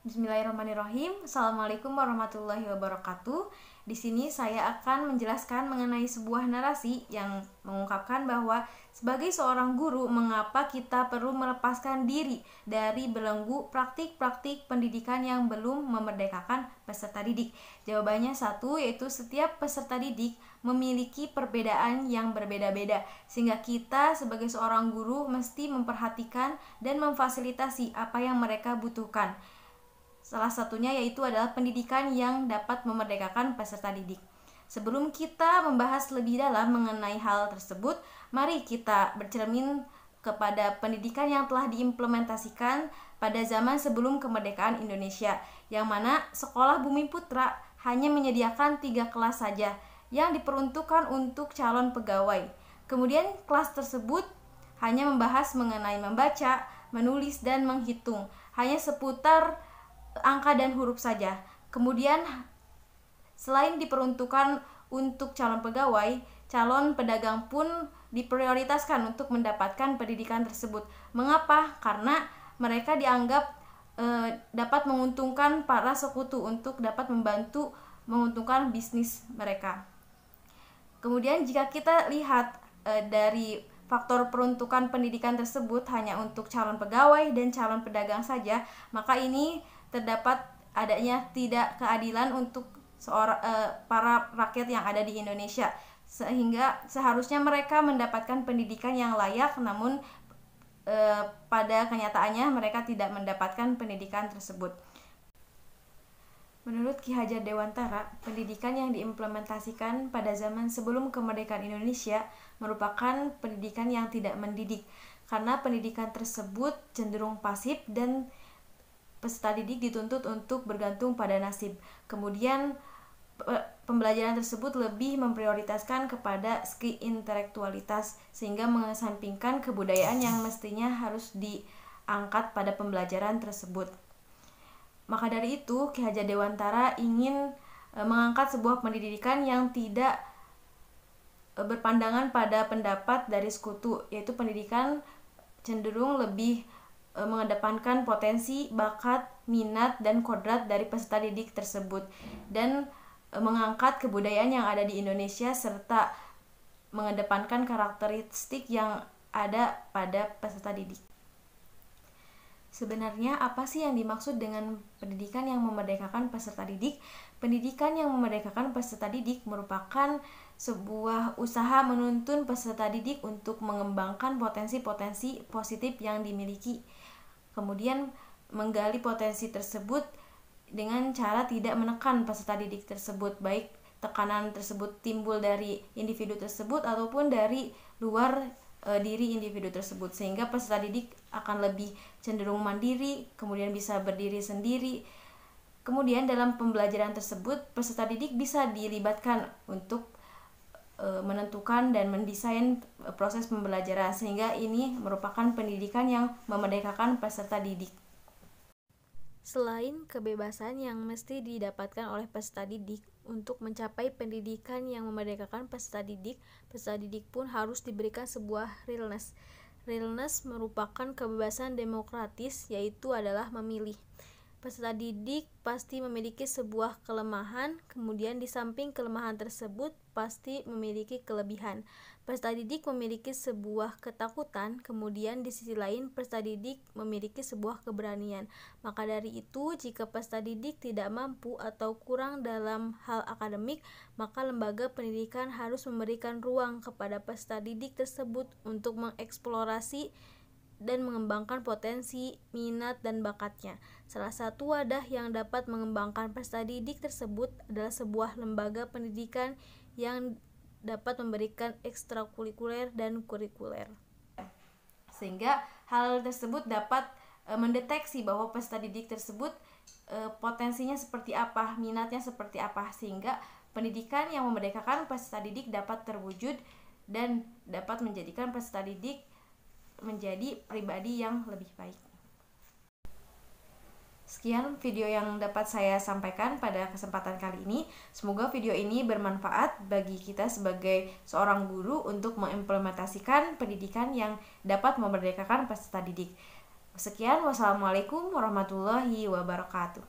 Bismillahirrahmanirrahim. Assalamualaikum warahmatullahi wabarakatuh. Di sini saya akan menjelaskan mengenai sebuah narasi yang mengungkapkan bahwa sebagai seorang guru, mengapa kita perlu melepaskan diri dari belenggu praktik-praktik pendidikan yang belum memerdekakan peserta didik. Jawabannya satu, yaitu setiap peserta didik memiliki perbedaan yang berbeda-beda, sehingga kita sebagai seorang guru mesti memperhatikan dan memfasilitasi apa yang mereka butuhkan. Salah satunya yaitu adalah pendidikan yang dapat memerdekakan peserta didik. Sebelum kita membahas lebih dalam mengenai hal tersebut, mari kita bercermin kepada pendidikan yang telah diimplementasikan pada zaman sebelum kemerdekaan Indonesia, yang mana Sekolah Bumi Putra hanya menyediakan 3 kelas saja yang diperuntukkan untuk calon pegawai. Kemudian kelas tersebut hanya membahas mengenai membaca, menulis, dan menghitung, hanya seputar angka dan huruf saja. Kemudian selain diperuntukkan untuk calon pegawai, calon pedagang pun diprioritaskan untuk mendapatkan pendidikan tersebut. Mengapa? Karena mereka dianggap dapat menguntungkan para sekutu untuk dapat membantu menguntungkan bisnis mereka. Kemudian jika kita lihat dari faktor peruntukan pendidikan tersebut hanya untuk calon pegawai dan calon pedagang saja, maka ini terdapat adanya tidak keadilan untuk para rakyat yang ada di Indonesia, sehingga seharusnya mereka mendapatkan pendidikan yang layak, namun pada kenyataannya mereka tidak mendapatkan pendidikan tersebut. Menurut Ki Hajar Dewantara, pendidikan yang diimplementasikan pada zaman sebelum kemerdekaan Indonesia merupakan pendidikan yang tidak mendidik, karena pendidikan tersebut cenderung pasif dan peserta didik dituntut untuk bergantung pada nasib. Kemudian pembelajaran tersebut lebih memprioritaskan kepada skill intelektualitas, sehingga mengesampingkan kebudayaan yang mestinya harus diangkat pada pembelajaran tersebut. Maka dari itu, Ki Hajar Dewantara ingin mengangkat sebuah pendidikan yang tidak berpandangan pada pendapat dari sekutu, yaitu pendidikan cenderung lebih mengedepankan potensi, bakat, minat, dan kodrat dari peserta didik tersebut, dan mengangkat kebudayaan yang ada di Indonesia serta mengedepankan karakteristik yang ada pada peserta didik. Sebenarnya apa sih yang dimaksud dengan pendidikan yang memerdekakan peserta didik? Pendidikan yang memerdekakan peserta didik merupakan sebuah usaha menuntun peserta didik untuk mengembangkan potensi-potensi positif yang dimiliki. Kemudian menggali potensi tersebut dengan cara tidak menekan peserta didik tersebut, baik tekanan tersebut timbul dari individu tersebut ataupun dari luar diri individu tersebut, sehingga peserta didik akan lebih cenderung mandiri, kemudian bisa berdiri sendiri. Kemudian dalam pembelajaran tersebut peserta didik bisa dilibatkan untuk menentukan dan mendesain proses pembelajaran, sehingga ini merupakan pendidikan yang memerdekakan peserta didik. Selain kebebasan yang mesti didapatkan oleh peserta didik untuk mencapai pendidikan yang memerdekakan peserta didik pun harus diberikan sebuah realness. Realness merupakan kebebasan demokratis, yaitu adalah memilih. Peserta didik pasti memiliki sebuah kelemahan, kemudian di samping kelemahan tersebut pasti memiliki kelebihan. Peserta didik memiliki sebuah ketakutan, kemudian di sisi lain peserta didik memiliki sebuah keberanian. Maka dari itu, jika peserta didik tidak mampu atau kurang dalam hal akademik, maka lembaga pendidikan harus memberikan ruang kepada peserta didik tersebut untuk mengeksplorasi dan mengembangkan potensi, minat, dan bakatnya. Salah satu wadah yang dapat mengembangkan peserta didik tersebut adalah sebuah lembaga pendidikan yang dapat memberikan ekstrakurikuler dan kurikuler. sehingga hal tersebut dapat mendeteksi bahwa peserta didik tersebut potensinya seperti apa, minatnya seperti apa, sehingga pendidikan yang memerdekakan peserta didik dapat terwujud dan dapat menjadikan peserta didik menjadi pribadi yang lebih baik. Sekian video yang dapat saya sampaikan pada kesempatan kali ini. Semoga video ini bermanfaat bagi kita sebagai seorang guru untuk mengimplementasikan pendidikan yang dapat memerdekakan peserta didik. Sekian, wassalamualaikum warahmatullahi wabarakatuh.